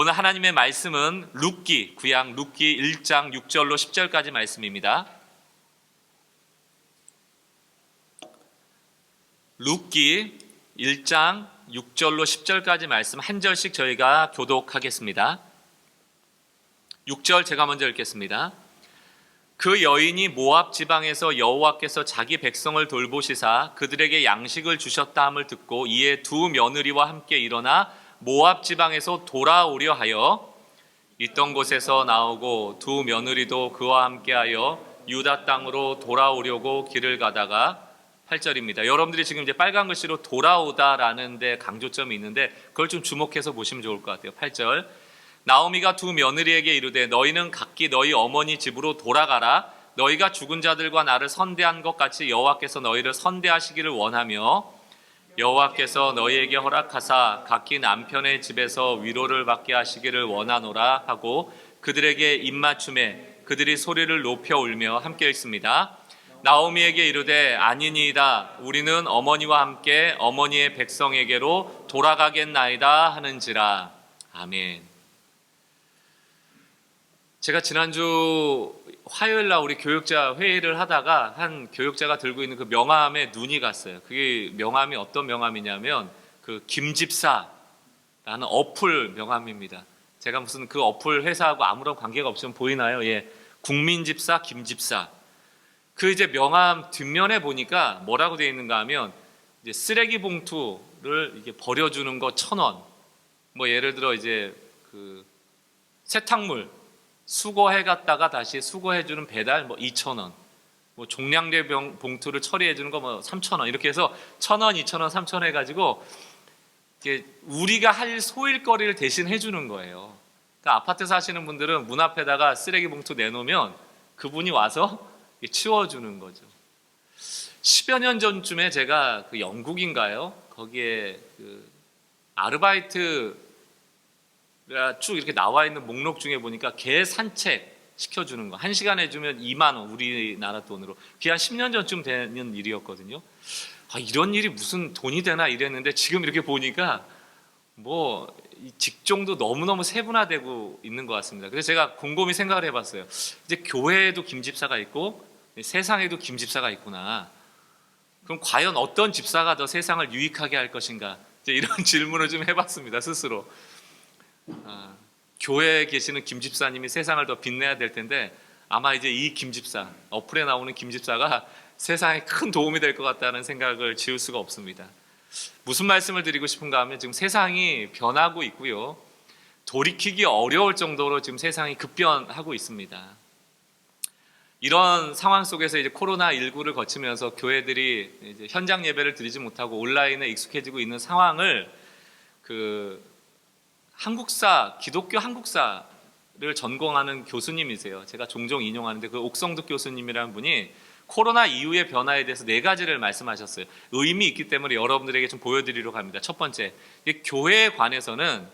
오늘 하나님의 말씀은 룻기, 구약 룻기 1장 6절로 10절까지 말씀입니다. 룻기 1장 6절로 10절까지 말씀 한 절씩 저희가 교독하겠습니다. 6절 제가 먼저 읽겠습니다. 그 여인이 모압 지방에서 여호와께서 자기 백성을 돌보시사 그들에게 양식을 주셨다 함을 듣고 이에 두 며느리와 함께 일어나 모압 지방에서 돌아오려 하여 있던 곳에서 나오고 두 며느리도 그와 함께하여 유다 땅으로 돌아오려고 길을 가다가 8절입니다. 여러분들이 지금 이제 빨간 글씨로 돌아오다라는 데 강조점이 있는데 그걸 좀 주목해서 보시면 좋을 것 같아요. 8절. 나오미가 두 며느리에게 이르되 너희는 각기 너희 어머니 집으로 돌아가라. 너희가 죽은 자들과 나를 선대한 것 같이 여호와께서 너희를 선대하시기를 원하며 여호와께서 너희에게 허락하사 각기 남편의 집에서 위로를 받게 하시기를 원하노라 하고 그들에게 입맞춤에 그들이 소리를 높여 울며 함께 읽습니다. 나오미에게 이르되 아니니이다. 우리는 어머니와 함께 어머니의 백성에게로 돌아가겠나이다 하는지라. 아멘. 제가 지난주 화요일 날 우리 교육자 회의를 하다가 한 교육자가 들고 있는 그 명함에 눈이 갔어요. 그게 명함이 어떤 명함이냐면 그 김집사라는 어플 명함입니다. 제가 무슨 그 어플 회사하고 아무런 관계가 없으면 보이나요? 예, 국민집사 김집사. 그 이제 명함 뒷면에 보니까 뭐라고 되어 있는가 하면 이제 쓰레기 봉투를 이게 버려주는 거 1,000원. 뭐 예를 들어 이제 그 세탁물 수거해 갔다가 다시 수거해 주는 배달 뭐 2,000원. 뭐 종량제 봉투를 처리해 주는 거 뭐 3,000원. 이렇게 해서 1,000원, 2,000원, 3,000원 해 가지고 이게 우리가 할 소일거리를 대신 해 주는 거예요. 그러니까 아파트 사시는 분들은 문 앞에다가 쓰레기 봉투 내놓으면 그분이 와서 치워주는 거죠. 10여 년 전쯤에 제가 그 영국인가요? 거기에 그 아르바이트가 쭉 이렇게 나와 있는 목록 중에 보니까 개 산책 시켜주는 거 1시간 해주면 2만 원 우리나라 돈으로 그게 한 10년 전쯤 되는 일이었거든요. 이런 일이 무슨 돈이 되나 이랬는데 지금 이렇게 보니까 뭐 직종도 너무너무 세분화되고 있는 것 같습니다. 그래서 제가 곰곰이 생각을 해봤어요. 이제 교회에도 김집사가 있고 세상에도 김집사가 있구나. 그럼 과연 어떤 집사가 더 세상을 유익하게 할 것인가? 이제 이런 질문을 좀 해봤습니다. 스스로. 교회에 계시는 김집사님이 세상을 더 빛내야 될 텐데 아마 이제 이 김집사, 어플에 나오는 김집사가 세상에 큰 도움이 될 것 같다는 생각을 지울 수가 없습니다. 무슨 말씀을 드리고 싶은가 하면 지금 세상이 변하고 있고요. 돌이키기 어려울 정도로 지금 세상이 급변하고 있습니다. 이런 상황 속에서 이제 코로나19를 거치면서 교회들이 이제 현장 예배를 드리지 못하고 온라인에 익숙해지고 있는 상황을 기독교 한국사를 전공하는 교수님이세요. 제가 종종 인용하는데 그 옥성득 교수님이라는 분이 코로나 이후의 변화에 대해서 4가지를 말씀하셨어요. 의미 있기 때문에 여러분들에게 좀 보여드리려고 합니다. 첫 번째, 교회에 관해서는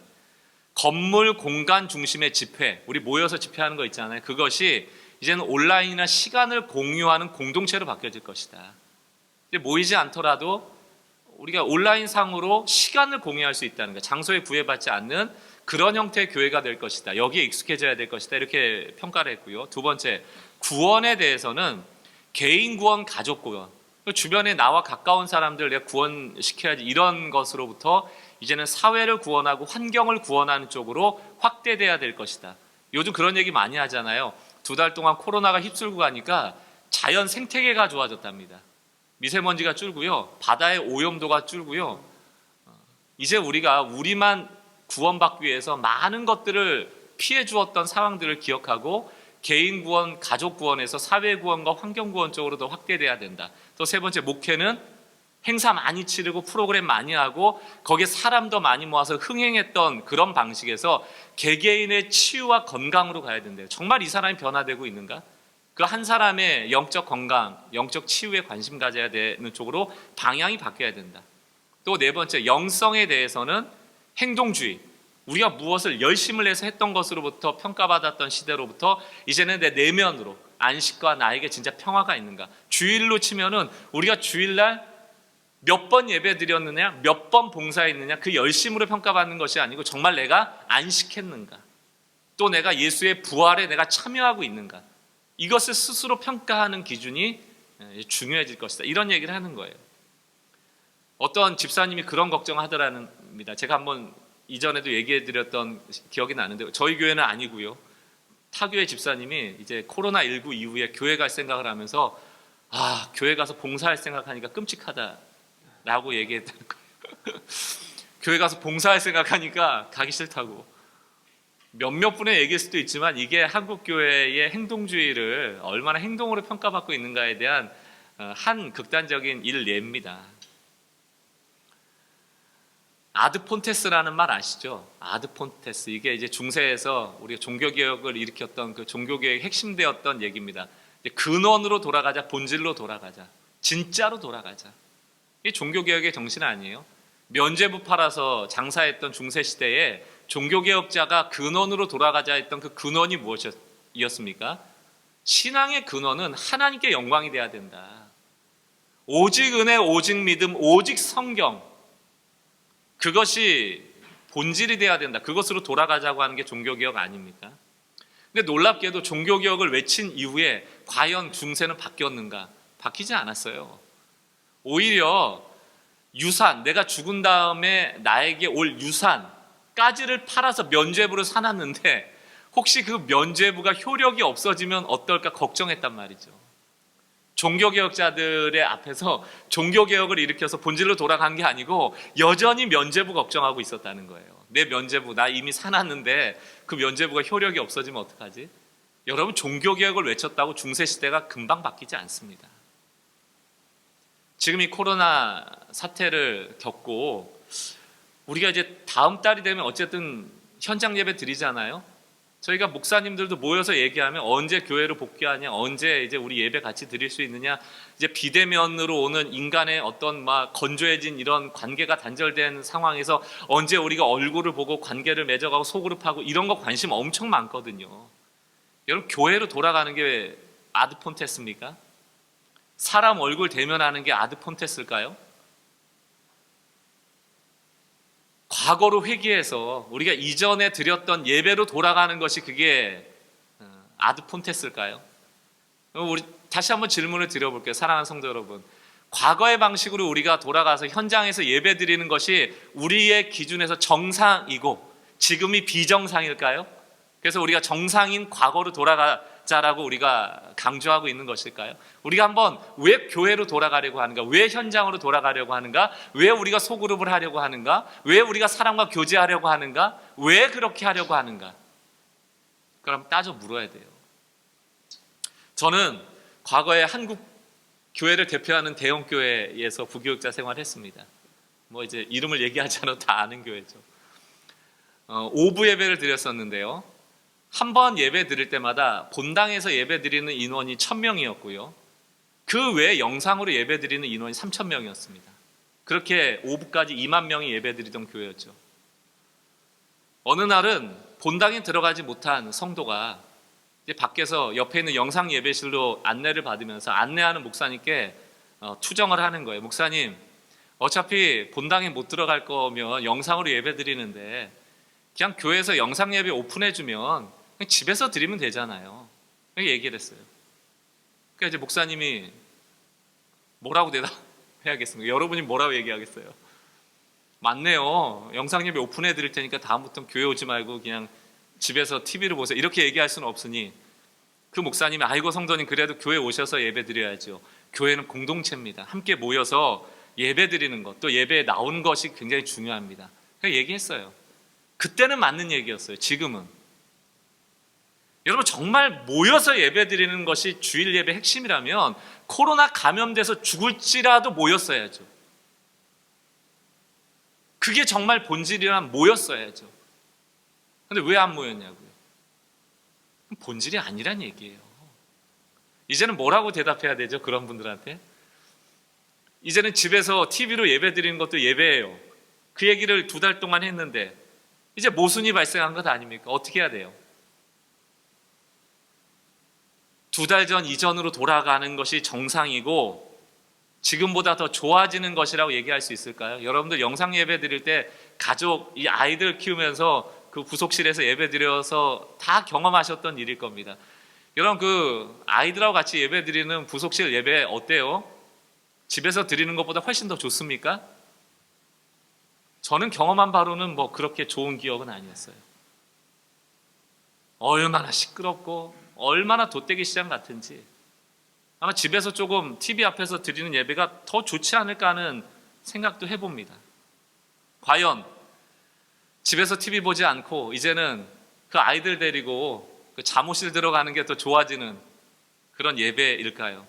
건물 공간 중심의 집회, 우리 모여서 집회하는 거 있잖아요. 그것이 이제는 온라인이나 시간을 공유하는 공동체로 바뀌어질 것이다. 모이지 않더라도 우리가 온라인상으로 시간을 공유할 수 있다는 것, 장소에 구애받지 않는 그런 형태의 교회가 될 것이다. 여기에 익숙해져야 될 것이다. 이렇게 평가를 했고요. 두 번째, 구원에 대해서는 개인 구원, 가족 구원, 주변에 나와 가까운 사람들 내가 구원시켜야지 이런 것으로부터 이제는 사회를 구원하고 환경을 구원하는 쪽으로 확대돼야 될 것이다. 요즘 그런 얘기 많이 하잖아요. 2달 동안 코로나가 휩쓸고 가니까 자연 생태계가 좋아졌답니다. 미세먼지가 줄고요. 바다의 오염도가 줄고요. 이제 우리만 구원받기 위해서 많은 것들을 피해 주었던 상황들을 기억하고 개인 구원, 가족 구원에서 사회 구원과 환경 구원 쪽으로 더 확대돼야 된다. 또 세 번째, 목회는 행사 많이 치르고 프로그램 많이 하고 거기에 사람도 많이 모아서 흥행했던 그런 방식에서 개개인의 치유와 건강으로 가야 된대요. 정말 이 사람이 변화되고 있는가? 그 한 사람의 영적 건강, 영적 치유에 관심 가져야 되는 쪽으로 방향이 바뀌어야 된다. 또 네 번째, 영성에 대해서는 행동주의, 우리가 무엇을 열심을 해서 했던 것으로부터 평가받았던 시대로부터 이제는 내 내면으로 안식과 나에게 진짜 평화가 있는가. 주일로 치면은 우리가 주일날 몇 번 예배 드렸느냐, 몇 번 봉사했느냐, 그 열심으로 평가받는 것이 아니고 정말 내가 안식했는가, 또 내가 예수의 부활에 내가 참여하고 있는가, 이것을 스스로 평가하는 기준이 중요해질 것이다, 이런 얘기를 하는 거예요. 어떤 집사님이 그런 걱정하더랍니다. 제가 한번 이전에도 얘기해 드렸던 기억이 나는데, 저희 교회는 아니고요, 타교회 집사님이 이제 코로나19 이후에 교회 갈 생각을 하면서 교회 가서 봉사할 생각하니까 끔찍하다라고 얘기했다는 거예요. 교회 가서 봉사할 생각하니까 가기 싫다고. 몇몇 분의 얘기일 수도 있지만 이게 한국 교회의 행동주의를 얼마나 행동으로 평가받고 있는가에 대한 한 극단적인 일례입니다. 아드폰테스라는 말 아시죠? 아드폰테스, 이게 이제 중세에서 우리가 종교개혁을 일으켰던 그 종교개혁의 핵심되었던 얘기입니다. 근원으로 돌아가자, 본질로 돌아가자, 진짜로 돌아가자. 이게 종교개혁의 정신 아니에요? 면죄부 팔아서 장사했던 중세시대에 종교개혁자가 근원으로 돌아가자 했던 그 근원이 무엇이었습니까? 신앙의 근원은 하나님께 영광이 돼야 된다. 오직 은혜, 오직 믿음, 오직 성경, 그것이 본질이 돼야 된다. 그것으로 돌아가자고 하는 게 종교개혁 아닙니까? 근데 놀랍게도 종교개혁을 외친 이후에 과연 중세는 바뀌었는가? 바뀌지 않았어요. 오히려 유산, 내가 죽은 다음에 나에게 올 유산까지를 팔아서 면죄부를 사놨는데, 혹시 그 면죄부가 효력이 없어지면 어떨까 걱정했단 말이죠. 종교개혁자들의 앞에서 종교개혁을 일으켜서 본질로 돌아간 게 아니고 여전히 면죄부 걱정하고 있었다는 거예요. 내 면죄부, 나 이미 사놨는데 그 면죄부가 효력이 없어지면 어떡하지? 여러분, 종교개혁을 외쳤다고 중세시대가 금방 바뀌지 않습니다. 지금 이 코로나 사태를 겪고 우리가 이제 다음 달이 되면 어쨌든 현장 예배 드리잖아요. 저희가 목사님들도 모여서 얘기하면 언제 교회로 복귀하냐, 언제 이제 우리 예배 같이 드릴 수 있느냐, 이제 비대면으로 오는 인간의 어떤 막 건조해진 이런 관계가 단절된 상황에서 언제 우리가 얼굴을 보고 관계를 맺어가고 소그룹하고, 이런 거 관심 엄청 많거든요. 여러분, 교회로 돌아가는 게 아드폰테스입니까? 사람 얼굴 대면하는 게 아드폰테스일까요? 과거로 회귀해서 우리가 이전에 드렸던 예배로 돌아가는 것이 그게 아드폰테스일까요? 우리 다시 한번 질문을 드려볼게요. 사랑하는 성도 여러분, 과거의 방식으로 우리가 돌아가서 현장에서 예배 드리는 것이 우리의 기준에서 정상이고 지금이 비정상일까요? 그래서 우리가 정상인 과거로 돌아가자라고 우리가 강조하고 있는 것일까요? 우리가 한번 왜 교회로 돌아가려고 하는가? 왜 현장으로 돌아가려고 하는가? 왜 우리가 소그룹을 하려고 하는가? 왜 우리가 사람과 교제하려고 하는가? 왜 그렇게 하려고 하는가? 그럼 따져 물어야 돼요. 저는 과거에 한국 교회를 대표하는 대형 교회에서 부교육자 생활했습니다. 뭐 이제 이름을 얘기하지 않아도 다 아는 교회죠. 오부 예배를 드렸었는데요. 한 번 예배 드릴 때마다 본당에서 예배 드리는 인원이 1,000명이었고요. 그 외에 영상으로 예배 드리는 인원이 3,000명이었습니다. 그렇게 오부까지 2만 명이 예배 드리던 교회였죠. 어느 날은 본당에 들어가지 못한 성도가 이제 밖에서 옆에 있는 영상 예배실로 안내를 받으면서 안내하는 목사님께 투정을 하는 거예요. 목사님, 어차피 본당에 못 들어갈 거면 영상으로 예배 드리는데 그냥 교회에서 영상 예배 오픈해주면 그냥 집에서 드리면 되잖아요. 이렇게 얘기를 했어요. 그러니까 이제 목사님이 뭐라고 대답해야겠습니까? 여러분이 뭐라고 얘기하겠어요? 맞네요. 영상 예배 오픈해 드릴 테니까 다음부터는 교회 오지 말고 그냥 집에서 TV를 보세요. 이렇게 얘기할 수는 없으니 그 목사님이 아이고 성도님, 그래도 교회 오셔서 예배 드려야죠. 교회는 공동체입니다. 함께 모여서 예배 드리는 것, 또 예배에 나오는 것이 굉장히 중요합니다. 그래서 얘기했어요. 그때는 맞는 얘기였어요. 지금은. 여러분, 정말 모여서 예배 드리는 것이 주일 예배 핵심이라면 코로나 감염돼서 죽을지라도 모였어야죠. 그게 정말 본질이란 모였어야죠. 근데 왜 안 모였냐고요? 본질이 아니란 얘기예요. 이제는 뭐라고 대답해야 되죠? 그런 분들한테? 이제는 집에서 TV로 예배 드리는 것도 예배예요. 그 얘기를 2달 동안 했는데 이제 모순이 발생한 것 아닙니까? 어떻게 해야 돼요? 2달 전 이전으로 돌아가는 것이 정상이고 지금보다 더 좋아지는 것이라고 얘기할 수 있을까요? 여러분들 영상 예배 드릴 때 가족, 이 아이들 키우면서 그 구속실에서 예배 드려서 다 경험하셨던 일일 겁니다. 여러분, 그 아이들하고 같이 예배 드리는 구속실 예배 어때요? 집에서 드리는 것보다 훨씬 더 좋습니까? 저는 경험한 바로는 뭐 그렇게 좋은 기억은 아니었어요. 얼마나 시끄럽고 얼마나 돗대기 시장 같은지, 아마 집에서 조금 TV 앞에서 드리는 예배가 더 좋지 않을까 하는 생각도 해봅니다. 과연 집에서 TV 보지 않고 이제는 그 아이들 데리고 그 잠옷실 들어가는 게 더 좋아지는 그런 예배일까요?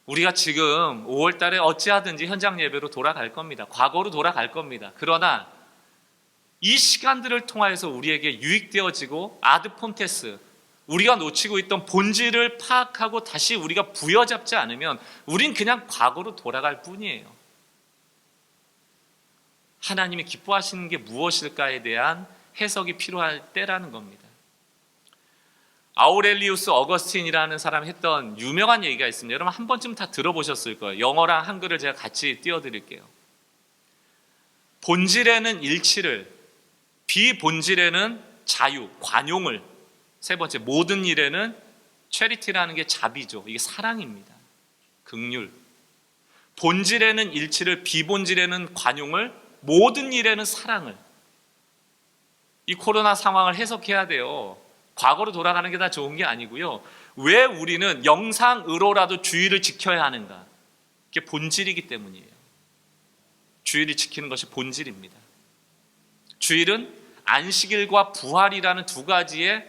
우리가 지금 5월 달에 어찌하든지 현장 예배로 돌아갈 겁니다. 과거로 돌아갈 겁니다. 그러나 이 시간들을 통하여서 우리에게 유익되어지고 아드폰테스, 우리가 놓치고 있던 본질을 파악하고 다시 우리가 부여잡지 않으면 우린 그냥 과거로 돌아갈 뿐이에요. 하나님이 기뻐하시는 게 무엇일까에 대한 해석이 필요할 때라는 겁니다. 아우렐리우스 어거스틴이라는 사람이 했던 유명한 얘기가 있습니다. 여러분 한 번쯤 다 들어보셨을 거예요. 영어랑 한글을 제가 같이 띄워드릴게요. 본질에는 일치를, 비본질에는 자유, 관용을, 세 번째 모든 일에는 체리티라는 게 자비죠. 이게 사랑입니다. 긍휼. 본질에는 일치를, 비본질에는 관용을, 모든 일에는 사랑을. 이 코로나 상황을 해석해야 돼요. 과거로 돌아가는 게 다 좋은 게 아니고요. 왜 우리는 영상으로라도 주의를 지켜야 하는가? 그게 본질이기 때문이에요. 주의를 지키는 것이 본질입니다. 주일은 안식일과 부활이라는 두 가지의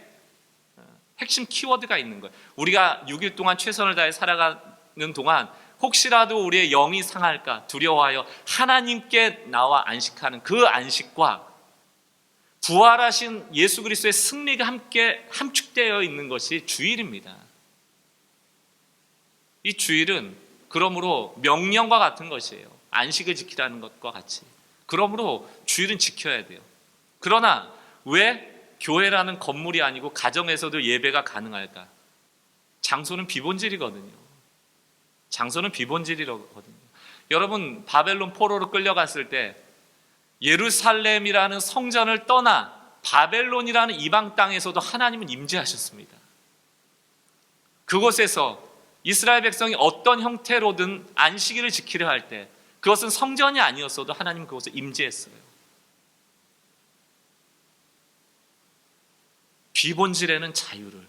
핵심 키워드가 있는 거예요. 우리가 6일 동안 최선을 다해 살아가는 동안 혹시라도 우리의 영이 상할까 두려워하여 하나님께 나와 안식하는 그 안식과 부활하신 예수 그리스도의 승리가 함께 함축되어 있는 것이 주일입니다. 이 주일은 그러므로 명령과 같은 것이에요. 안식을 지키라는 것과 같이. 그러므로 주일은 지켜야 돼요. 그러나 왜 교회라는 건물이 아니고 가정에서도 예배가 가능할까? 장소는 비본질이거든요. 장소는 비본질이거든요. 여러분 바벨론 포로로 끌려갔을 때 예루살렘이라는 성전을 떠나 바벨론이라는 이방 땅에서도 하나님은 임재하셨습니다. 그곳에서 이스라엘 백성이 어떤 형태로든 안식일을 지키려 할 때 그것은 성전이 아니었어도 하나님은 그곳에 임재했어요. 비본질에는 자유를.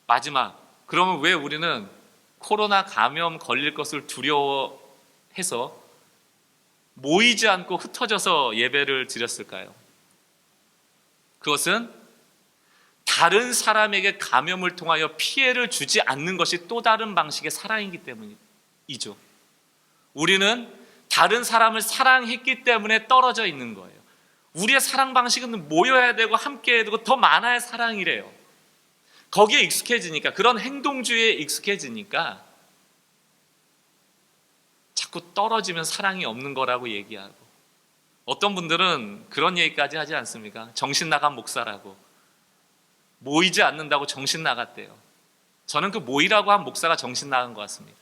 마지막, 그러면 왜 우리는 코로나 감염 걸릴 것을 두려워해서 모이지 않고 흩어져서 예배를 드렸을까요? 그것은 다른 사람에게 감염을 통하여 피해를 주지 않는 것이 또 다른 방식의 사랑이기 때문이죠. 우리는 다른 사람을 사랑했기 때문에 떨어져 있는 거예요. 우리의 사랑 방식은 모여야 되고 함께 해야 되고 더 많아야 사랑이래요. 거기에 익숙해지니까, 그런 행동주의에 익숙해지니까 자꾸 떨어지면 사랑이 없는 거라고 얘기하고, 어떤 분들은 그런 얘기까지 하지 않습니까? 정신 나간 목사라고. 모이지 않는다고 정신 나갔대요. 저는 그 모이라고 한 목사가 정신 나간 것 같습니다.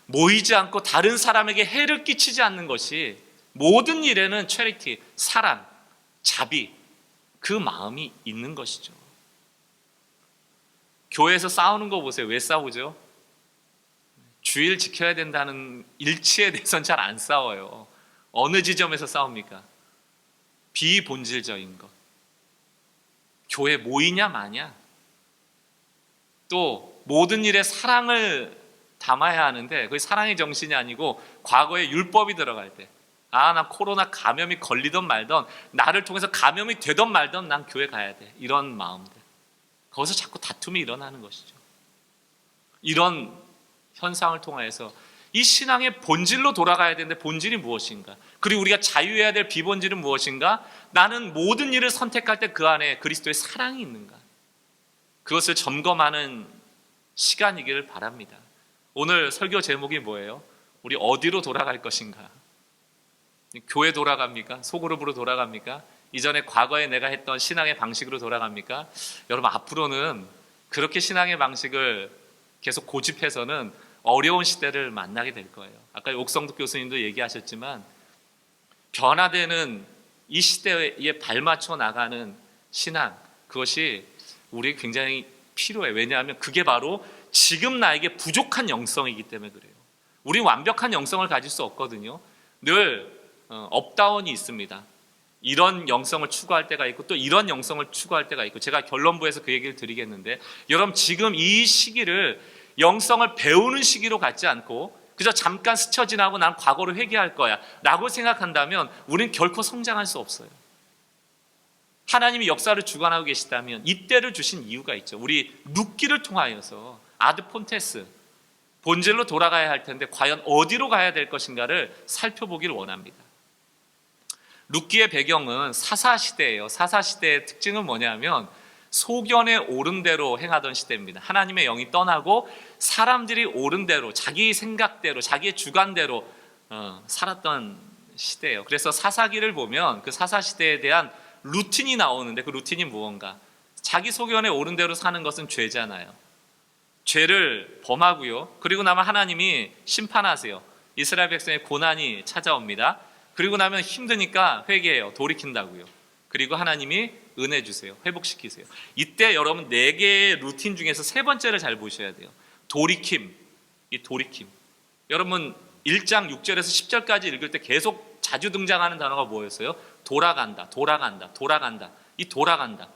모이지 않고 다른 사람에게 해를 끼치지 않는 것이, 모든 일에는 체리티, 사랑, 자비, 그 마음이 있는 것이죠. 교회에서 싸우는 거 보세요. 왜 싸우죠? 주일 지켜야 된다는 일치에 대해서는 잘 안 싸워요. 어느 지점에서 싸웁니까? 비본질적인 것. 교회 모이냐 마냐. 또 모든 일에 사랑을 담아야 하는데 그게 사랑의 정신이 아니고 과거에 율법이 들어갈 때, 나 코로나 감염이 걸리던 말던, 나를 통해서 감염이 되던 말던 난 교회 가야 돼, 이런 마음들. 거기서 자꾸 다툼이 일어나는 것이죠. 이런 현상을 통해서 이 신앙의 본질로 돌아가야 되는데, 본질이 무엇인가? 그리고 우리가 자유해야 될 비본질은 무엇인가? 나는 모든 일을 선택할 때 그 안에 그리스도의 사랑이 있는가? 그것을 점검하는 시간이기를 바랍니다. 오늘 설교 제목이 뭐예요? 우리 어디로 돌아갈 것인가? 교회 돌아갑니까? 소그룹으로 돌아갑니까? 이전에 과거에 내가 했던 신앙의 방식으로 돌아갑니까? 여러분, 앞으로는 그렇게 신앙의 방식을 계속 고집해서는 어려운 시대를 만나게 될 거예요. 아까 옥성득 교수님도 얘기하셨지만 변화되는 이 시대에 발맞춰 나가는 신앙, 그것이 우리 굉장히 필요해요. 왜냐하면 그게 바로 지금 나에게 부족한 영성이기 때문에 그래요. 우린 완벽한 영성을 가질 수 없거든요. 늘 업다운이 있습니다. 이런 영성을 추구할 때가 있고 또 이런 영성을 추구할 때가 있고, 제가 결론부에서 그 얘기를 드리겠는데, 여러분 지금 이 시기를 영성을 배우는 시기로 갖지 않고 그저 잠깐 스쳐 지나고 난 과거를 회개할 거야 라고 생각한다면 우리는 결코 성장할 수 없어요. 하나님이 역사를 주관하고 계시다면 이때를 주신 이유가 있죠. 우리 룻기를 통하여서 아드폰테스, 본질로 돌아가야 할 텐데 과연 어디로 가야 될 것인가를 살펴보길 원합니다. 룻기의 배경은 사사시대예요. 사사시대의 특징은 뭐냐면 소견에 오른 대로 행하던 시대입니다. 하나님의 영이 떠나고 사람들이 옳은 대로, 자기 생각대로, 자기의 주관대로 살았던 시대예요. 그래서 사사기를 보면 그 사사시대에 대한 루틴이 나오는데, 그 루틴이 무언가? 자기 소견에 오른 대로 사는 것은 죄잖아요. 죄를 범하고요. 그리고 나면 하나님이 심판하세요. 이스라엘 백성의 고난이 찾아옵니다. 그리고 나면 힘드니까 회개해요. 돌이킨다고요. 그리고 하나님이 은혜 주세요. 회복시키세요. 이때 여러분 4개의 루틴 중에서 3번째를 잘 보셔야 돼요. 돌이킴. 이 돌이킴. 여러분 1장 6절에서 10절까지 읽을 때 계속 자주 등장하는 단어가 뭐였어요? 돌아간다, 돌아간다, 돌아간다. 이 돌아간다.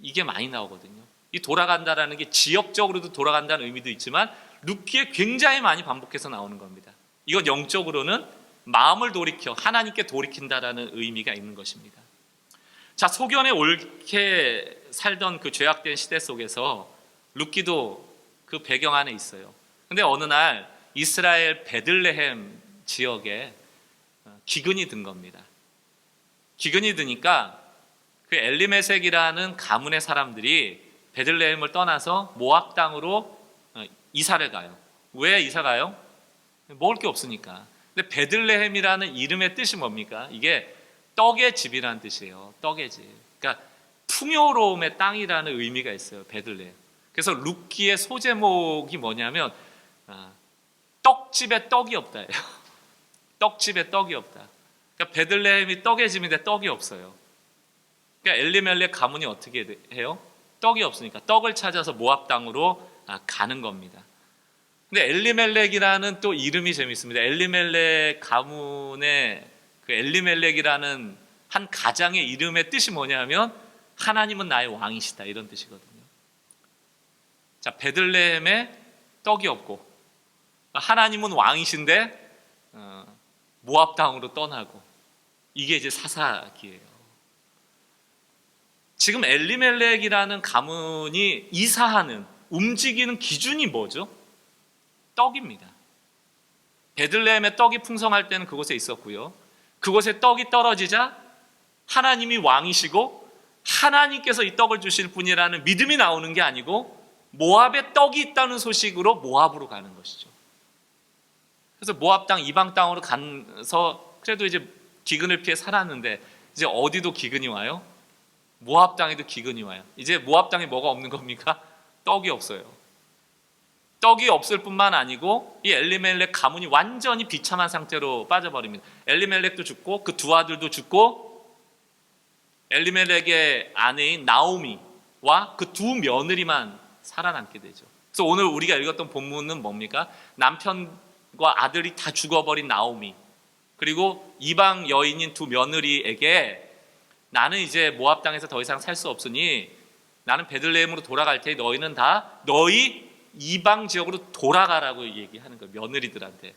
이게 많이 나오거든요. 이 돌아간다라는 게 지역적으로도 돌아간다는 의미도 있지만 룻기에 굉장히 많이 반복해서 나오는 겁니다. 이건 영적으로는 마음을 돌이켜 하나님께 돌이킨다라는 의미가 있는 것입니다. 자, 소견에 옳게 살던 그 죄악된 시대 속에서 룻기도 그 배경 안에 있어요. 근데 어느 날 이스라엘 베들레헴 지역에 기근이 든 겁니다. 기근이 드니까 그 엘리메섹이라는 가문의 사람들이 베들레헴을 떠나서 모압 땅으로 이사를 가요. 왜 이사 가요? 먹을 게 없으니까. 근데 베들레헴이라는 이름의 뜻이 뭡니까? 이게 떡의 집이라는 뜻이에요. 떡의 집. 그러니까 풍요로움의 땅이라는 의미가 있어요. 베들레헴. 그래서 룻기의 소제목이 뭐냐면 떡집에 떡이 없다예요. 떡집에 떡이 없다. 그러니까 베들레헴이 떡의 집인데 떡이 없어요. 그러니까 엘리멜렉 가문이 어떻게 해요? 떡이 없으니까 떡을 찾아서 모압 땅으로 가는 겁니다. 근데 엘리멜렉이라는 또 이름이 재밌습니다. 엘리멜렉 가문의 그 엘리멜렉이라는 한 가장의 이름의 뜻이 뭐냐면 하나님은 나의 왕이시다, 이런 뜻이거든요. 자, 베들레헴에 떡이 없고 하나님은 왕이신데 모압 땅으로 떠나고, 이게 이제 사사기예요. 지금 엘리멜렉이라는 가문이 이사하는, 움직이는 기준이 뭐죠? 떡입니다. 베들레헴에 떡이 풍성할 때는 그곳에 있었고요. 그곳에 떡이 떨어지자 하나님이 왕이시고 하나님께서 이 떡을 주실 분이라는 믿음이 나오는 게 아니고 모압에 떡이 있다는 소식으로 모압으로 가는 것이죠. 그래서 모압 땅, 이방 땅으로 가서 그래도 이제 기근을 피해 살았는데 이제 어디도 기근이 와요? 모압 땅에도 기근이 와요. 이제 모압 땅에 뭐가 없는 겁니까? 떡이 없어요. 떡이 없을 뿐만 아니고 이 엘리멜렉 가문이 완전히 비참한 상태로 빠져버립니다. 엘리멜렉도 죽고 그 두 아들도 죽고 엘리멜렉의 아내인 나오미와 그 두 며느리만 살아남게 되죠. 그래서 오늘 우리가 읽었던 본문은 뭡니까? 남편과 아들이 다 죽어버린 나오미, 그리고 이방 여인인 두 며느리에게 나는 이제 모압 땅에서 더 이상 살 수 없으니 나는 베들레헴으로 돌아갈 테니 너희는 다 너희 이방 지역으로 돌아가라고 얘기하는 거예요. 며느리들한테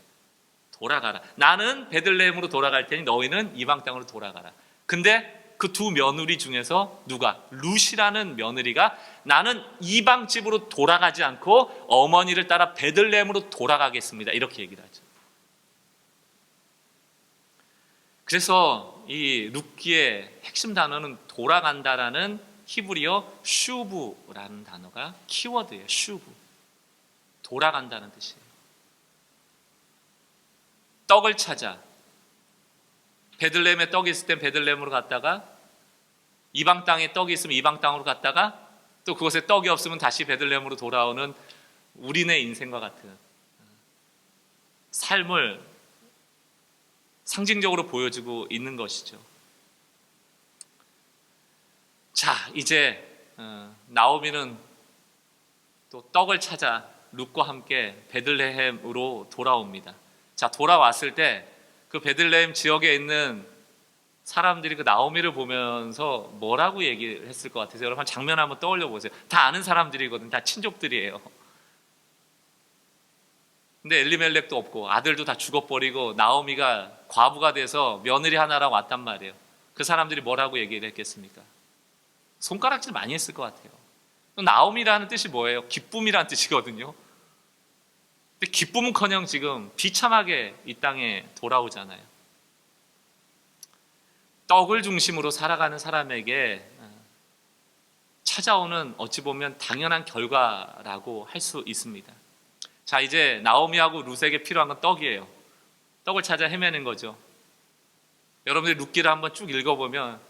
돌아가라. 나는 베들레헴으로 돌아갈 테니 너희는 이방 땅으로 돌아가라. 근데 그 두 며느리 중에서 누가? 룻이라는 며느리가 나는 이방 집으로 돌아가지 않고 어머니를 따라 베들레헴으로 돌아가겠습니다, 이렇게 얘기를 하죠. 그래서 이 룻기의 핵심 단어는 돌아간다라는 히브리어 슈브라는 단어가 키워드예요. 슈브. 돌아간다는 뜻이에요. 떡을 찾아. 베들레헴에 떡이 있을 땐 베들레헴으로 갔다가, 이방 땅에 떡이 있으면 이방 땅으로 갔다가, 또 그곳에 떡이 없으면 다시 베들레헴으로 돌아오는 우리네 인생과 같은 삶을 상징적으로 보여주고 있는 것이죠. 자, 이제 나오미는 또 떡을 찾아 룻과 함께 베들레헴으로 돌아옵니다. 자, 돌아왔을 때 그 베들레헴 지역에 있는 사람들이 그 나오미를 보면서 뭐라고 얘기를 했을 것 같으세요? 여러분 장면 한번 떠올려 보세요. 다 아는 사람들이거든요. 다 친족들이에요. 근데 엘리멜렉도 없고 아들도 다 죽어버리고 나오미가 과부가 돼서 며느리 하나랑 왔단 말이에요. 그 사람들이 뭐라고 얘기를 했겠습니까? 손가락질 많이 했을 것 같아요. 나오미라는 뜻이 뭐예요? 기쁨이라는 뜻이거든요. 근데 기쁨은커녕 지금 비참하게 이 땅에 돌아오잖아요. 떡을 중심으로 살아가는 사람에게 찾아오는 어찌 보면 당연한 결과라고 할 수 있습니다. 자, 이제 나오미하고 룻에게 필요한 건 떡이에요. 떡을 찾아 헤매는 거죠. 여러분들이 룻기를 한번 쭉 읽어보면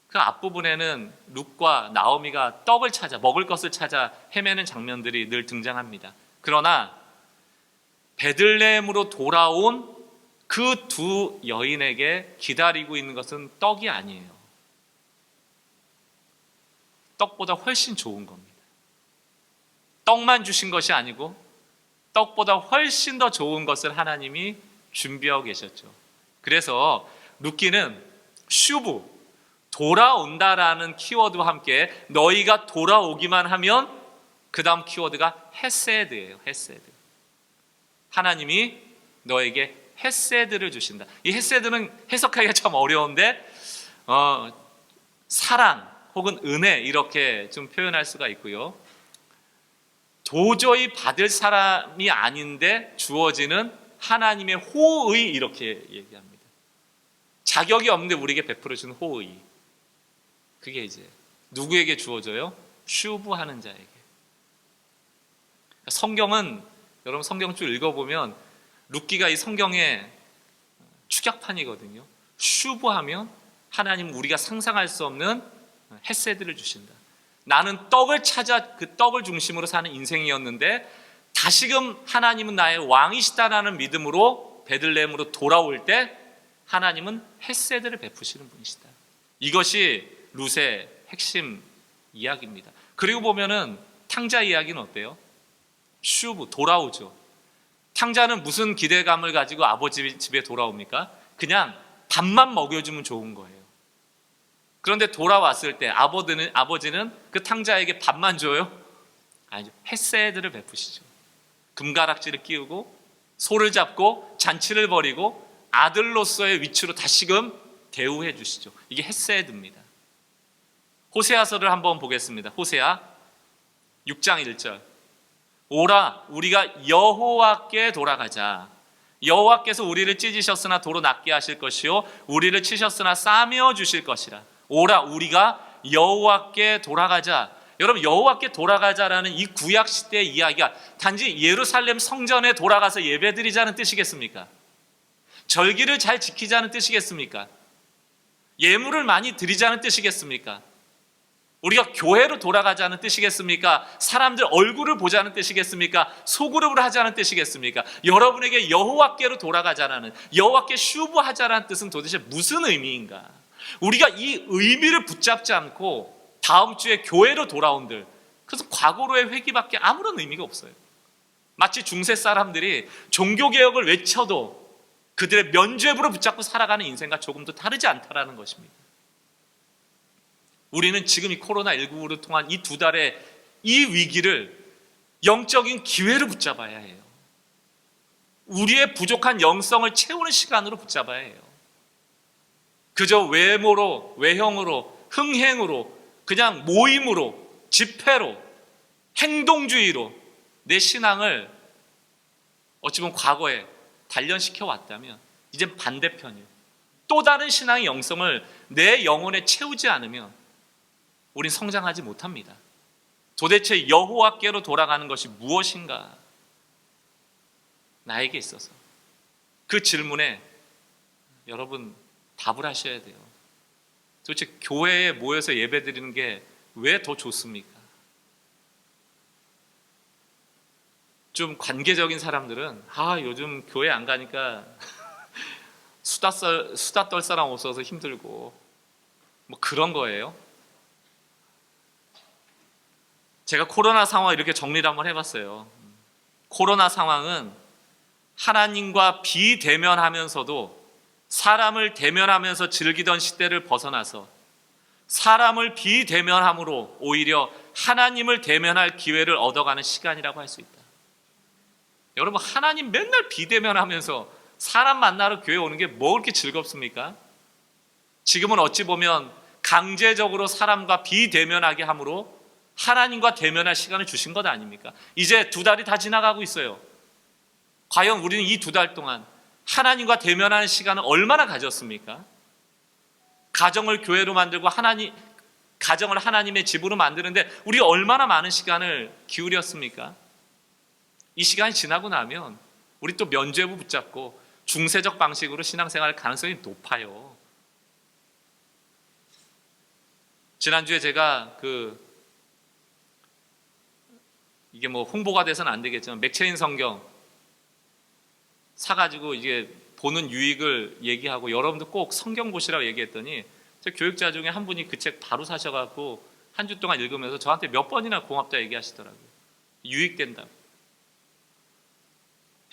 그 앞부분에는 룻과 나오미가 떡을 찾아, 먹을 것을 찾아 헤매는 장면들이 늘 등장합니다. 그러나 베들레헴으로 돌아온 그 두 여인에게 기다리고 있는 것은 떡이 아니에요. 떡보다 훨씬 좋은 겁니다. 떡만 주신 것이 아니고 떡보다 훨씬 더 좋은 것을 하나님이 준비하고 계셨죠. 그래서 룻기는 슈브, 돌아온다라는 키워드와 함께 너희가 돌아오기만 하면 그 다음 키워드가 헤세드예요. 헤세드. 하나님이 너에게 헤세드를 주신다. 이 헤세드는 해석하기가 참 어려운데 사랑 혹은 은혜 이렇게 좀 표현할 수가 있고요. 도저히 받을 사람이 아닌데 주어지는 하나님의 호의 이렇게 얘기합니다. 자격이 없는데 우리에게 베풀어 주는 호의. 그게 이제 누구에게 주어져요? 슈브하는 자에게. 성경은 여러분 성경 쭉 읽어보면 룻기가 이 성경의 축약판이거든요. 슈브하면 하나님은 우리가 상상할 수 없는 헤세드를 주신다. 나는 떡을 찾아 그 떡을 중심으로 사는 인생이었는데 다시금 하나님은 나의 왕이시다라는 믿음으로 베들레헴으로 돌아올 때 하나님은 헤세드를 베푸시는 분이시다. 이것이 룻의 핵심 이야기입니다. 그리고 보면은 탕자 이야기는 어때요? 슈브, 돌아오죠. 탕자는 무슨 기대감을 가지고 아버지 집에 돌아옵니까? 그냥 밥만 먹여주면 좋은 거예요. 그런데 돌아왔을 때 아버지는 그 탕자에게 밥만 줘요? 아니죠. 헤세드를 베푸시죠. 금가락지를 끼우고 소를 잡고 잔치를 벌이고 아들로서의 위치로 다시금 대우해 주시죠. 이게 헤세드입니다. 호세아서를 한번 보겠습니다. 호세아 6장 1절. 오라 우리가 여호와께 돌아가자. 여호와께서 우리를 찢으셨으나 도로 낫게 하실 것이요 우리를 치셨으나 싸매어 주실 것이라. 오라 우리가 여호와께 돌아가자. 여러분 여호와께 돌아가자라는 이 구약 시대의 이야기가 단지 예루살렘 성전에 돌아가서 예배드리자는 뜻이겠습니까? 절기를 잘 지키자는 뜻이겠습니까? 예물을 많이 드리자는 뜻이겠습니까? 우리가 교회로 돌아가자는 뜻이겠습니까? 사람들 얼굴을 보자는 뜻이겠습니까? 소그룹을 하자는 뜻이겠습니까? 여러분에게 여호와께로 돌아가자라는, 여호와께 슈브하자라는 뜻은 도대체 무슨 의미인가? 우리가 이 의미를 붙잡지 않고 다음 주에 교회로 돌아온들, 그래서 과거로의 회귀밖에 아무런 의미가 없어요. 마치 중세 사람들이 종교개혁을 외쳐도 그들의 면죄부를 붙잡고 살아가는 인생과 조금도 다르지 않다라는 것입니다. 우리는 지금 이 코로나19를 통한 이 두 달의 이 위기를 영적인 기회로 붙잡아야 해요. 우리의 부족한 영성을 채우는 시간으로 붙잡아야 해요. 그저 외모로, 외형으로, 흥행으로, 그냥 모임으로, 집회로, 행동주의로 내 신앙을 어찌 보면 과거에 단련시켜 왔다면 이젠 반대편이에요. 또 다른 신앙의 영성을 내 영혼에 채우지 않으면 우린 성장하지 못합니다. 도대체 여호와께로 돌아가는 것이 무엇인가? 나에게 있어서 그 질문에 여러분 답을 하셔야 돼요. 도대체 교회에 모여서 예배드리는 게 왜 더 좋습니까? 좀 관계적인 사람들은 요즘 교회 안 가니까 수다 떨 사람 없어서 힘들고 뭐 그런 거예요. 제가 코로나 상황 이렇게 정리를 한번 해봤어요. 코로나 상황은 하나님과 비대면하면서도 사람을 대면하면서 즐기던 시대를 벗어나서 사람을 비대면함으로 오히려 하나님을 대면할 기회를 얻어가는 시간이라고 할 수 있다. 여러분, 하나님 맨날 비대면하면서 사람 만나러 교회 오는 게 뭐 그렇게 즐겁습니까? 지금은 어찌 보면 강제적으로 사람과 비대면하게 함으로 하나님과 대면할 시간을 주신 것 아닙니까? 이제 2달이 다 지나가고 있어요. 과연 우리는 이 2달 동안 하나님과 대면하는 시간을 얼마나 가졌습니까? 가정을 교회로 만들고 가정을 하나님의 집으로 만드는데 우리가 얼마나 많은 시간을 기울였습니까? 이 시간이 지나고 나면 우리 또 면죄부 붙잡고 중세적 방식으로 신앙생활 가능성이 높아요. 지난주에 제가 이게 뭐 홍보가 돼서는 안 되겠지만 맥체인 성경 사가지고 이게 보는 유익을 얘기하고 여러분도 꼭 성경 보시라고 얘기했더니 제 교육자 중에 한 분이 그 책 바로 사셔갖고 한 주 동안 읽으면서 저한테 몇 번이나 고맙다 얘기하시더라고요. 유익된다고.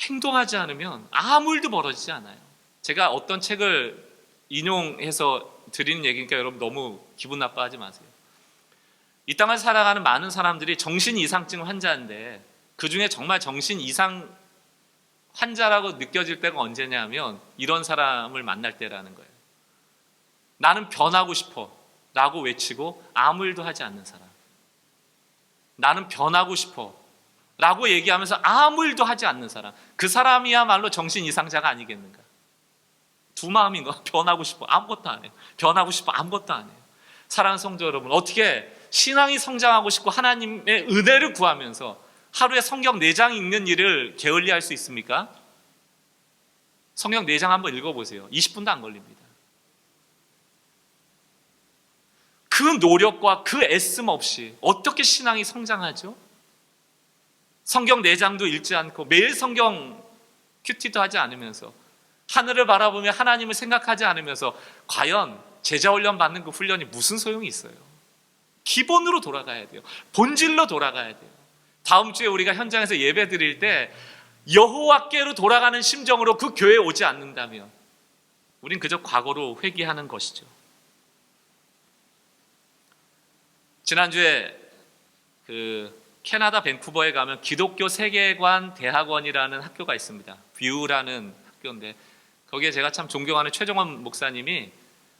행동하지 않으면 아무 일도 벌어지지 않아요. 제가 어떤 책을 인용해서 드리는 얘기니까 여러분 너무 기분 나빠하지 마세요. 이 땅을 살아가는 많은 사람들이 정신 이상증 환자인데 그 중에 정말 정신 이상 환자라고 느껴질 때가 언제냐면 이런 사람을 만날 때라는 거예요. 나는 변하고 싶어 라고 외치고 아무 일도 하지 않는 사람. 나는 변하고 싶어 라고 얘기하면서 아무 일도 하지 않는 사람. 그 사람이야말로 정신 이상자가 아니겠는가. 두 마음인 거. 변하고 싶어 아무것도 안 해요. 변하고 싶어 아무것도 안 해요. 사랑하는 성도 여러분, 어떻게 신앙이 성장하고 싶고 하나님의 은혜를 구하면서 하루에 성경 4장 읽는 일을 게을리할 수 있습니까? 성경 4장 한번 읽어보세요. 20분도 안 걸립니다. 그 노력과 그 애씀 없이 어떻게 신앙이 성장하죠? 성경 4장도 읽지 않고 매일 성경 큐티도 하지 않으면서 하늘을 바라보며 하나님을 생각하지 않으면서 과연 제자훈련 받는 그 훈련이 무슨 소용이 있어요? 기본으로 돌아가야 돼요. 본질로 돌아가야 돼요. 다음 주에 우리가 현장에서 예배 드릴 때 여호와께로 돌아가는 심정으로 그 교회에 오지 않는다면 우린 그저 과거로 회귀하는 것이죠. 지난주에 캐나다 밴쿠버에 가면 기독교 세계관 대학원이라는 학교가 있습니다. 뷰라는 학교인데 거기에 제가 참 존경하는 최정원 목사님이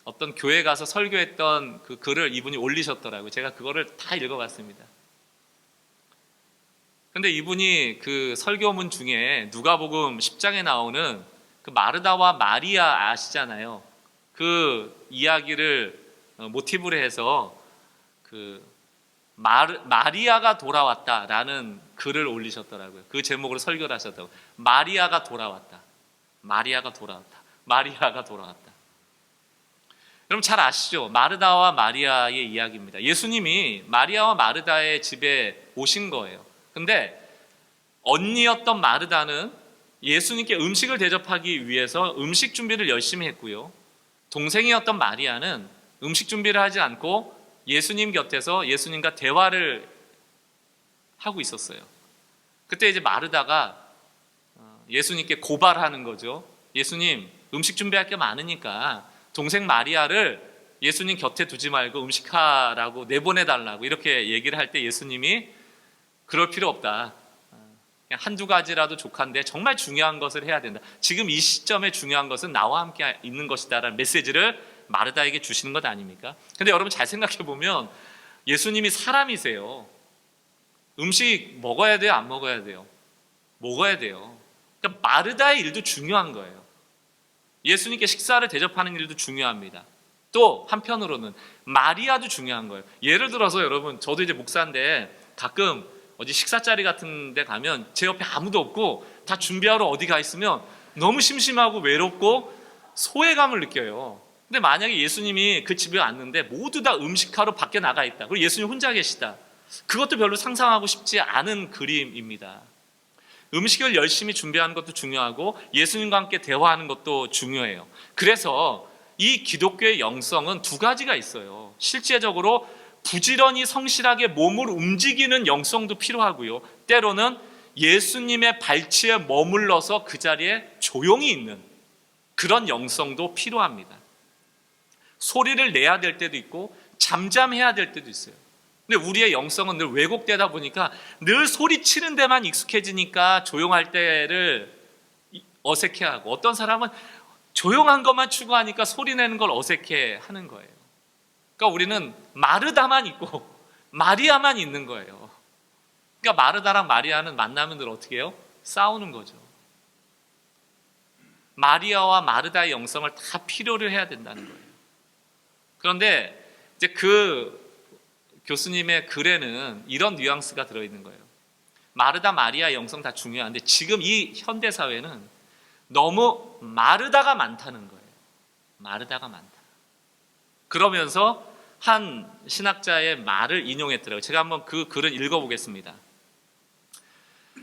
어떤 교회 가서 설교했던 그 글을 이분이 올리셨더라고요. 제가 그거를 다 읽어봤습니다. 근데 이분이 그 설교문 중에 누가복음 10장에 나오는 그 마르다와 마리아 아시잖아요. 그 이야기를 모티브로 해서 마리아가 돌아왔다라는 글을 올리셨더라고요. 그 제목으로 설교를 하셨다고. 마리아가 돌아왔다. 마리아가 돌아왔다. 마리아가 돌아왔다. 여러분 잘 아시죠? 마르다와 마리아의 이야기입니다. 예수님이 마리아와 마르다의 집에 오신 거예요. 근데 언니였던 마르다는 예수님께 음식을 대접하기 위해서 음식 준비를 열심히 했고요. 동생이었던 마리아는 음식 준비를 하지 않고 예수님 곁에서 예수님과 대화를 하고 있었어요. 그때 이제 마르다가 예수님께 고발하는 거죠. 예수님, 음식 준비할 게 많으니까 동생 마리아를 예수님 곁에 두지 말고 음식하라고 내보내달라고 이렇게 얘기를 할 때 예수님이 그럴 필요 없다. 그냥 한두 가지라도 족한데 정말 중요한 것을 해야 된다. 지금 이 시점에 중요한 것은 나와 함께 있는 것이다라는 메시지를 마르다에게 주시는 것 아닙니까? 근데 여러분 잘 생각해 보면 예수님이 사람이세요. 음식 먹어야 돼요? 안 먹어야 돼요? 먹어야 돼요. 그러니까 마르다의 일도 중요한 거예요. 예수님께 식사를 대접하는 일도 중요합니다. 또 한편으로는 마리아도 중요한 거예요. 예를 들어서 여러분, 저도 이제 목사인데 가끔 어디 식사 자리 같은 데 가면 제 옆에 아무도 없고 다 준비하러 어디 가 있으면 너무 심심하고 외롭고 소외감을 느껴요. 근데 만약에 예수님이 그 집에 왔는데 모두 다 음식하러 밖에 나가 있다. 그리고 예수님 혼자 계시다. 그것도 별로 상상하고 싶지 않은 그림입니다. 음식을 열심히 준비하는 것도 중요하고 예수님과 함께 대화하는 것도 중요해요. 그래서 이 기독교의 영성은 두 가지가 있어요. 실제적으로 부지런히 성실하게 몸을 움직이는 영성도 필요하고요. 때로는 예수님의 발치에 머물러서 그 자리에 조용히 있는 그런 영성도 필요합니다. 소리를 내야 될 때도 있고 잠잠해야 될 때도 있어요. 근데 우리의 영성은 늘 왜곡되다 보니까 늘 소리치는 데만 익숙해지니까 조용할 때를 어색해하고, 어떤 사람은 조용한 것만 추구하니까 소리 내는 걸 어색해하는 거예요. 그러니까 우리는 마르다만 있고 마리아만 있는 거예요. 그러니까 마르다랑 마리아는 만나면 늘 어떻게 해요? 싸우는 거죠. 마리아와 마르다의 영성을 다 필요로 해야 된다는 거예요. 그런데 이제 그 교수님의 글에는 이런 뉘앙스가 들어있는 거예요. 마르다, 마리아 영성 다 중요한데 지금 이 현대 사회는 너무 마르다가 많다는 거예요. 마르다가 많다. 그러면서 한 신학자의 말을 인용했더라고요. 제가 한번 그 글을 읽어보겠습니다.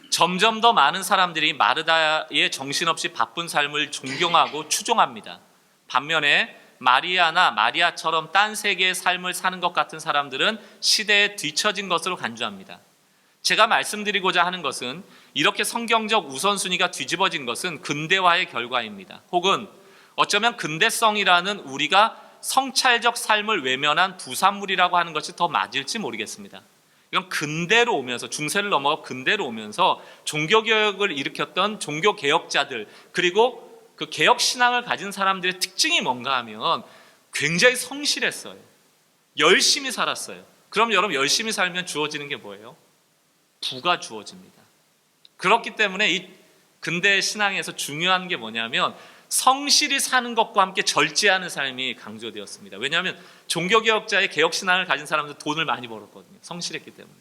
점점 더 많은 사람들이 마르다의 정신없이 바쁜 삶을 존경하고 추종합니다. 반면에 마리아나 마리아처럼 딴 세계의 삶을 사는 것 같은 사람들은 시대에 뒤처진 것으로 간주합니다. 제가 말씀드리고자 하는 것은 이렇게 성경적 우선순위가 뒤집어진 것은 근대화의 결과입니다. 혹은 어쩌면 근대성이라는 우리가 성찰적 삶을 외면한 부산물이라고 하는 것이 더 맞을지 모르겠습니다. 이건 근대로 오면서, 중세를 넘어가 근대로 오면서 종교개혁을 일으켰던 종교개혁자들, 그리고 그 개혁신앙을 가진 사람들의 특징이 뭔가 하면 굉장히 성실했어요. 열심히 살았어요. 그럼 여러분, 열심히 살면 주어지는 게 뭐예요? 부가 주어집니다. 그렇기 때문에 이 근대 신앙에서 중요한 게 뭐냐면 성실히 사는 것과 함께 절제하는 삶이 강조되었습니다. 왜냐하면 종교개혁자의 개혁신앙을 가진 사람들 돈을 많이 벌었거든요. 성실했기 때문에.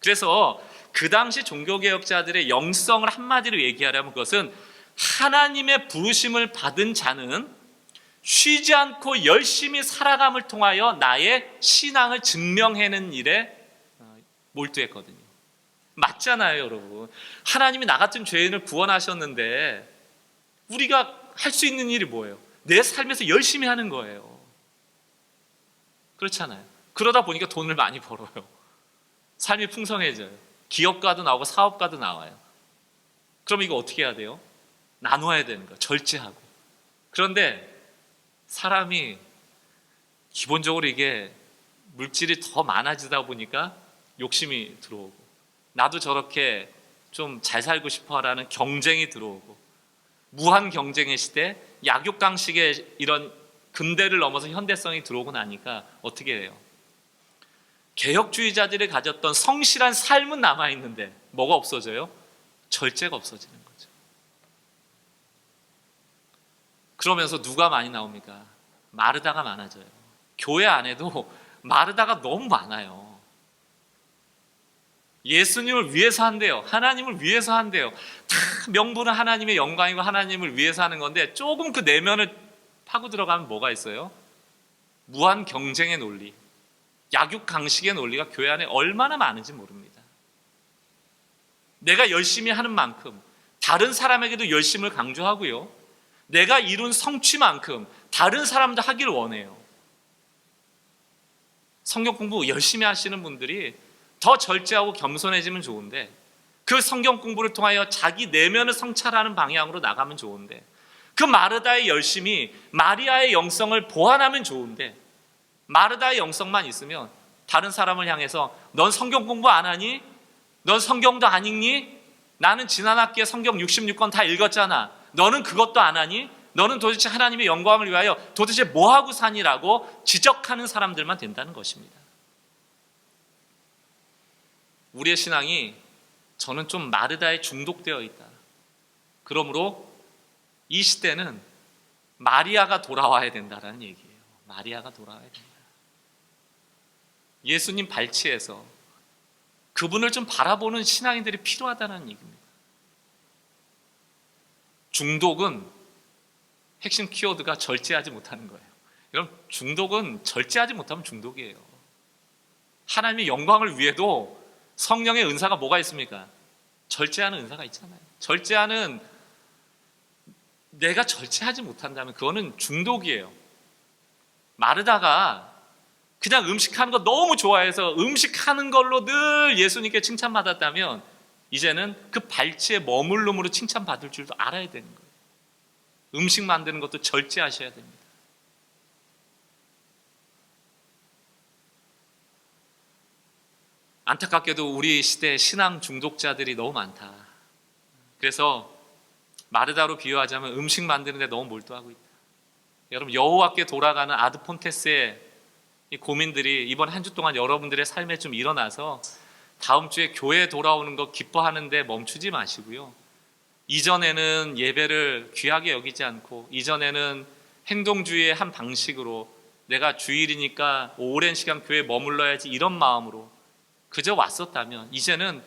그래서 그 당시 종교개혁자들의 영성을 한마디로 얘기하려면 그것은 하나님의 부르심을 받은 자는 쉬지 않고 열심히 살아감을 통하여 나의 신앙을 증명해내는 일에 몰두했거든요. 맞잖아요, 여러분. 하나님이 나 같은 죄인을 구원하셨는데 우리가 할 수 있는 일이 뭐예요? 내 삶에서 열심히 하는 거예요. 그렇잖아요. 그러다 보니까 돈을 많이 벌어요. 삶이 풍성해져요. 기업가도 나오고 사업가도 나와요. 그럼 이거 어떻게 해야 돼요? 나눠야 되는 거예요. 절제하고. 그런데 사람이 기본적으로 이게 물질이 더 많아지다 보니까 욕심이 들어오고, 나도 저렇게 좀 잘 살고 싶어라는 경쟁이 들어오고, 무한 경쟁의 시대, 약육강식의 이런 근대를 넘어서 현대성이 들어오고 나니까 어떻게 해요? 개혁주의자들이 가졌던 성실한 삶은 남아있는데 뭐가 없어져요? 절제가 없어지는 거죠. 그러면서 누가 많이 나옵니까? 마르다가 많아져요. 교회 안에도 마르다가 너무 많아요. 예수님을 위해서 한대요. 하나님을 위해서 한대요. 다 명분은 하나님의 영광이고 하나님을 위해서 하는 건데 조금 그 내면을 파고 들어가면 뭐가 있어요? 무한 경쟁의 논리, 약육강식의 논리가 교회 안에 얼마나 많은지 모릅니다. 내가 열심히 하는 만큼 다른 사람에게도 열심을 강조하고요, 내가 이룬 성취만큼 다른 사람도 하기를 원해요. 성경 공부 열심히 하시는 분들이 더 절제하고 겸손해지면 좋은데, 그 성경 공부를 통하여 자기 내면을 성찰하는 방향으로 나가면 좋은데, 그 마르다의 열심이 마리아의 영성을 보완하면 좋은데, 마르다의 영성만 있으면 다른 사람을 향해서 넌 성경 공부 안 하니? 넌 성경도 안 읽니? 나는 지난 학기에 성경 66권 다 읽었잖아. 너는 그것도 안 하니? 너는 도대체 하나님의 영광을 위하여 도대체 뭐하고 사니라고 지적하는 사람들만 된다는 것입니다. 우리의 신앙이, 저는 좀 마르다에 중독되어 있다. 그러므로 이 시대는 마리아가 돌아와야 된다라는 얘기예요. 마리아가 돌아와야 된다. 예수님 발치에서 그분을 좀 바라보는 신앙인들이 필요하다는 얘기입니다. 중독은 핵심 키워드가 절제하지 못하는 거예요. 여러분, 중독은 절제하지 못하면 중독이에요. 하나님의 영광을 위해도 성령의 은사가 뭐가 있습니까? 절제하는 은사가 있잖아요. 절제하는, 내가 절제하지 못한다면 그거는 중독이에요. 마르다가 그냥 음식하는 거 너무 좋아해서 음식하는 걸로 늘 예수님께 칭찬받았다면 이제는 그 발치의 머물름으로 칭찬받을 줄도 알아야 되는 거예요. 음식 만드는 것도 절제하셔야 됩니다. 안타깝게도 우리 시대에 신앙 중독자들이 너무 많다. 그래서 마르다로 비유하자면 음식 만드는 데 너무 몰두하고 있다. 여러분, 여호와께 돌아가는 아드폰테스의 이 고민들이 이번 한 주 동안 여러분들의 삶에 좀 일어나서 다음 주에 교회에 돌아오는 거 기뻐하는데 멈추지 마시고요. 이전에는 예배를 귀하게 여기지 않고, 이전에는 행동주의의 한 방식으로 내가 주일이니까 오랜 시간 교회에 머물러야지 이런 마음으로 그저 왔었다면 이제는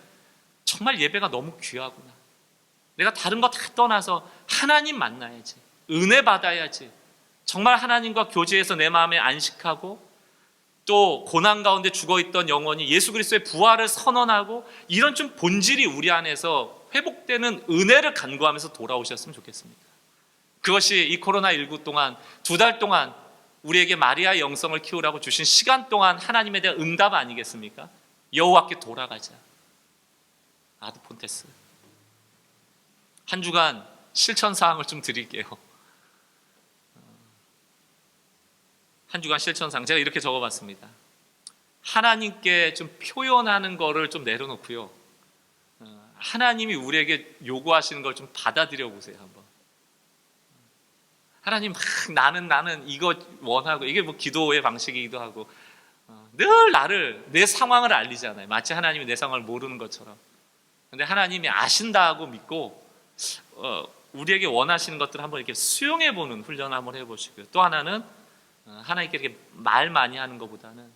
정말 예배가 너무 귀하구나. 내가 다른 거 다 떠나서 하나님 만나야지, 은혜 받아야지, 정말 하나님과 교제해서 내 마음에 안식하고 또 고난 가운데 죽어있던 영혼이 예수 그리스도의 부활을 선언하고 이런 좀 본질이 우리 안에서 회복되는 은혜를 간구하면서 돌아오셨으면 좋겠습니다. 그것이 이 코로나19 동안 2달 동안 우리에게 마리아의 영성을 키우라고 주신 시간 동안 하나님에 대한 응답 아니겠습니까? 여호와께 돌아가자. 아드폰테스. 한 주간 실천 사항을 좀 드릴게요. 한 주간 실천상 제가 이렇게 적어봤습니다. 하나님께 좀 표현하는 거를 좀 내려놓고요, 하나님이 우리에게 요구하시는 걸 좀 받아들여 보세요. 한번. 하나님, 나는 이거 원하고, 이게 뭐 기도의 방식이기도 하고, 늘 내 상황을 알리잖아요. 마치 하나님이 내 상황을 모르는 것처럼. 근데 하나님이 아신다고 믿고 우리에게 원하시는 것들을 한번 이렇게 수용해 보는 훈련을 한번 해보시고요. 또 하나는 하나님께 이렇게 말 많이 하는 것보다는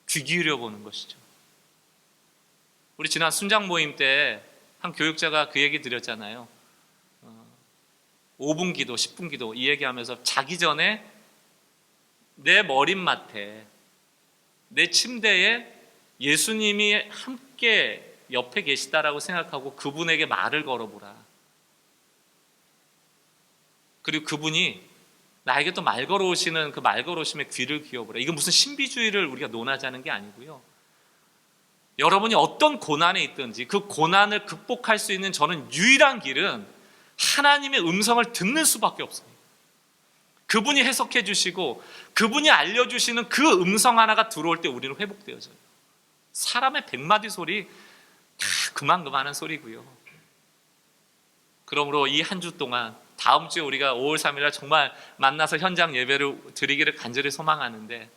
귀 기울여 보는 것이죠. 우리 지난 순장 모임 때 한 교육자가 그 얘기 드렸잖아요. 5분 기도, 10분 기도 이 얘기하면서 자기 전에 내 머릿맡에, 내 침대에 예수님이 함께 옆에 계시다라고 생각하고 그분에게 말을 걸어보라. 그리고 그분이 나에게 또 말 걸어오시는 그 말 걸어오심에 귀를 기울여보라. 이건 무슨 신비주의를 우리가 논하자는 게 아니고요. 여러분이 어떤 고난에 있든지 그 고난을 극복할 수 있는 저는 유일한 길은 하나님의 음성을 듣는 수밖에 없습니다. 그분이 해석해 주시고 그분이 알려주시는 그 음성 하나가 들어올 때 우리는 회복되어져요. 사람의 100마디 소리 다 그만한 소리고요. 그러므로 이 한 주 동안, 다음 주에 우리가 5월 3일날 정말 만나서 현장 예배를 드리기를 간절히 소망하는데,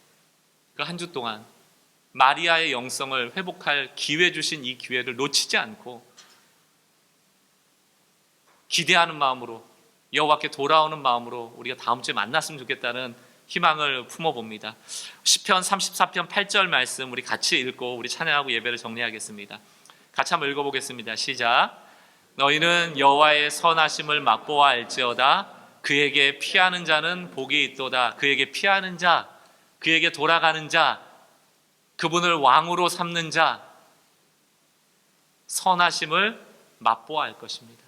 그 한 주 동안 마리아의 영성을 회복할 기회 주신 이 기회를 놓치지 않고 기대하는 마음으로, 여호와께 돌아오는 마음으로 우리가 다음 주에 만났으면 좋겠다는 희망을 품어봅니다. 시편 34편 8절 말씀 우리 같이 읽고 우리 찬양하고 예배를 정리하겠습니다. 같이 한번 읽어보겠습니다. 시작. 너희는 여호와의 선하심을 맛보아 알지어다. 그에게 피하는 자는 복이 있도다. 그에게 피하는 자, 그에게 돌아가는 자, 그분을 왕으로 삼는 자, 선하심을 맛보아 알 것입니다.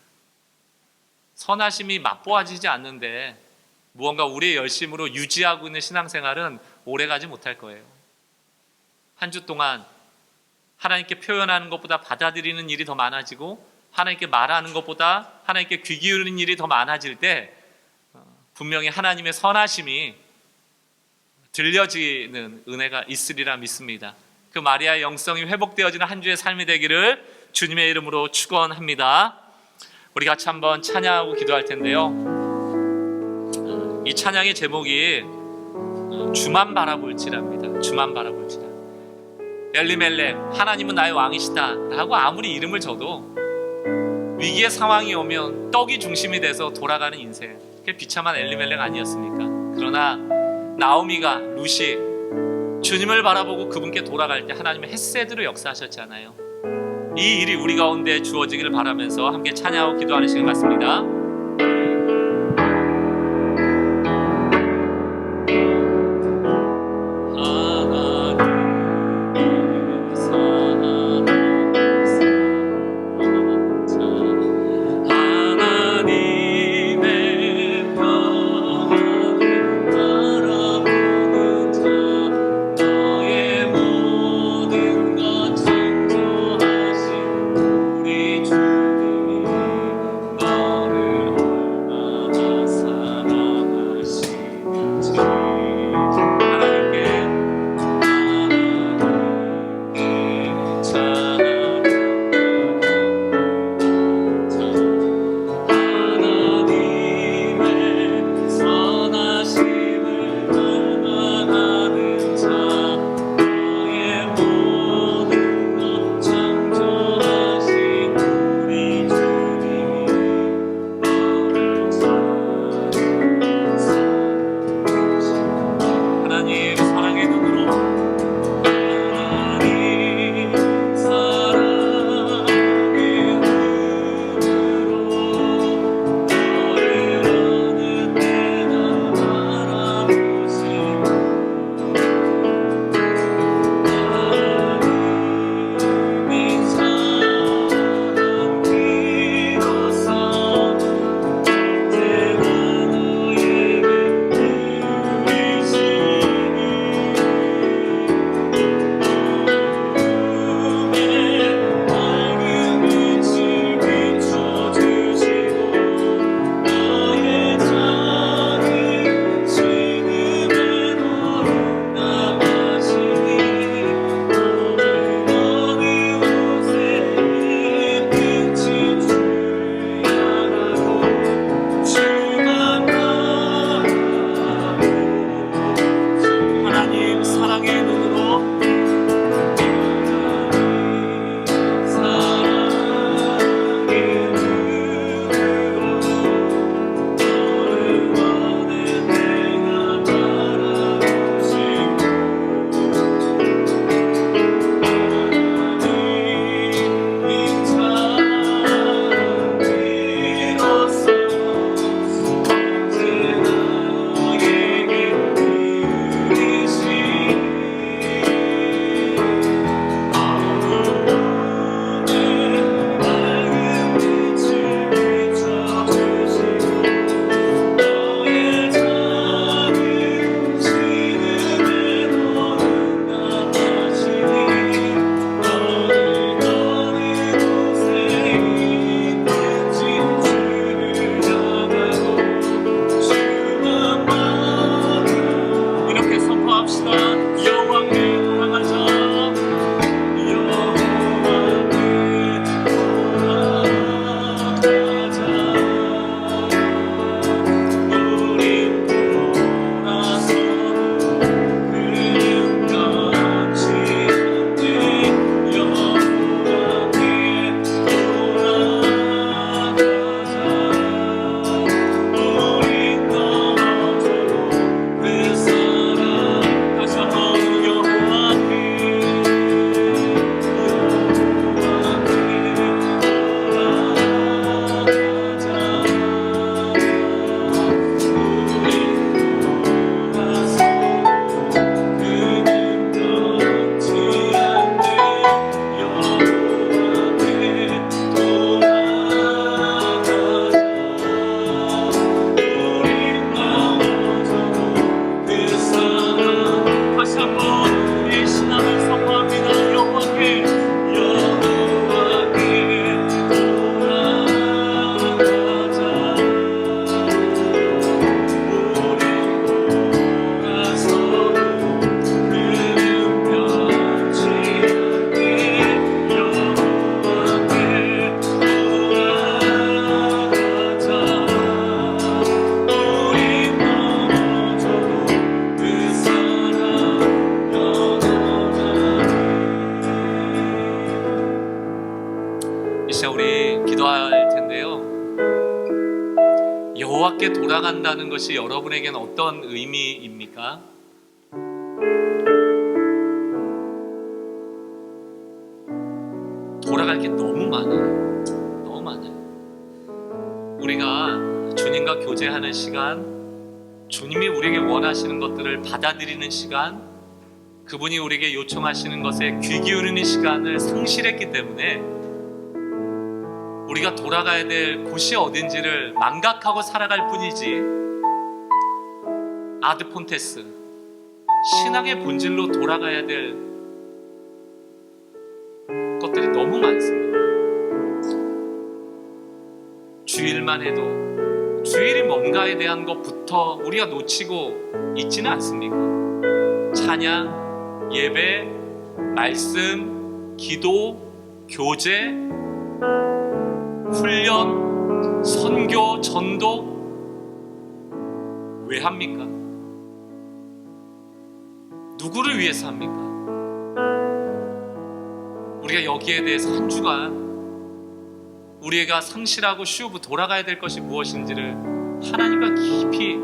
선하심이 맛보아지지 않는데 무언가 우리의 열심으로 유지하고 있는 신앙생활은 오래가지 못할 거예요. 한 주 동안 하나님께 표현하는 것보다 받아들이는 일이 더 많아지고 하나님께 말하는 것보다 하나님께 귀 기울이는 일이 더 많아질 때 분명히 하나님의 선하심이 들려지는 은혜가 있으리라 믿습니다. 그 마리아의 영성이 회복되어지는 한 주의 삶이 되기를 주님의 이름으로 축원합니다. 우리 같이 한번 찬양하고 기도할 텐데요, 이 찬양의 제목이 주만 바라볼지랍니다. 주만 바라볼지라. 엘리멜렉, 하나님은 나의 왕이시다 라고 아무리 이름을 줘도 위기의 상황이 오면 떡이 중심이 돼서 돌아가는 인생, 그게 비참한 엘리멜렉 아니었습니까? 그러나 나오미가, 루시, 주님을 바라보고 그분께 돌아갈 때 하나님의 헷세드로 역사하셨잖아요. 이 일이 우리 가운데 주어지기를 바라면서 함께 찬양하고 기도하는 시간 같습니다. 여호와께 돌아간다는 것이 여러분에게는 어떤 의미입니까? 돌아갈 게 너무 많아요. 너무 많아요. 우리가 주님과 교제하는 시간, 주님이 우리에게 원하시는 것들을 받아들이는 시간, 그분이 우리에게 요청하시는 것에 귀 기울이는 시간을 상실했기 때문에 우리가 돌아가야 될 곳이 어딘지를 망각하고 살아갈 뿐이지, 아드폰테스, 신앙의 본질로 돌아가야 될 것들이 너무 많습니다. 주일만 해도 주일이 뭔가에 대한 것부터 우리가 놓치고 있지는 않습니까? 찬양, 예배, 말씀, 기도, 교제, 훈련, 선교, 전도, 왜 합니까? 누구를 위해서 합니까? 우리가 여기에 대해서 한 주간 우리가 상실하고 쉬우고 돌아가야 될 것이 무엇인지를 하나님과 깊이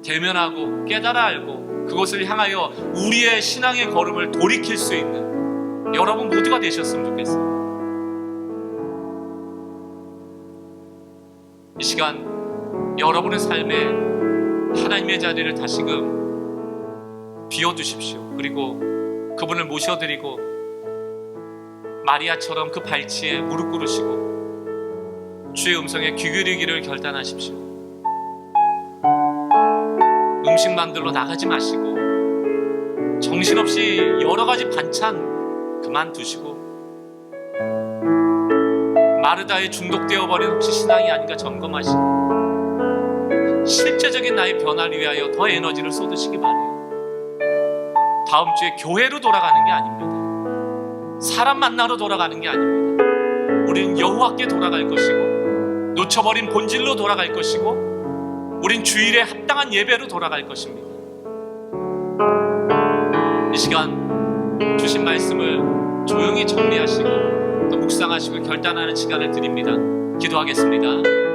대면하고 깨달아 알고 그것을 향하여 우리의 신앙의 걸음을 돌이킬 수 있는 여러분 모두가 되셨으면 좋겠습니다. 이 시간 여러분의 삶에 하나님의 자리를 다시금 비워두십시오. 그리고 그분을 모셔드리고 마리아처럼 그 발치에 무릎 꿇으시고 주의 음성에 귀 기울이기를 결단하십시오. 음식 만들러 나가지 마시고 정신없이 여러 가지 반찬 그만두시고 마르다에 중독되어 버린 혹시 신앙이 아닌가 점검하시고 실제적인 나의 변화를 위하여 더 에너지를 쏟으시기 바라요. 다음 주에 교회로 돌아가는 게 아닙니다. 사람 만나러 돌아가는 게 아닙니다. 우린 여호와께 돌아갈 것이고 놓쳐버린 본질로 돌아갈 것이고 우린 주일에 합당한 예배로 돌아갈 것입니다. 이 시간 주신 말씀을 조용히 정리하시고 또 묵상하시고 결단하는 시간을 드립니다. 기도하겠습니다.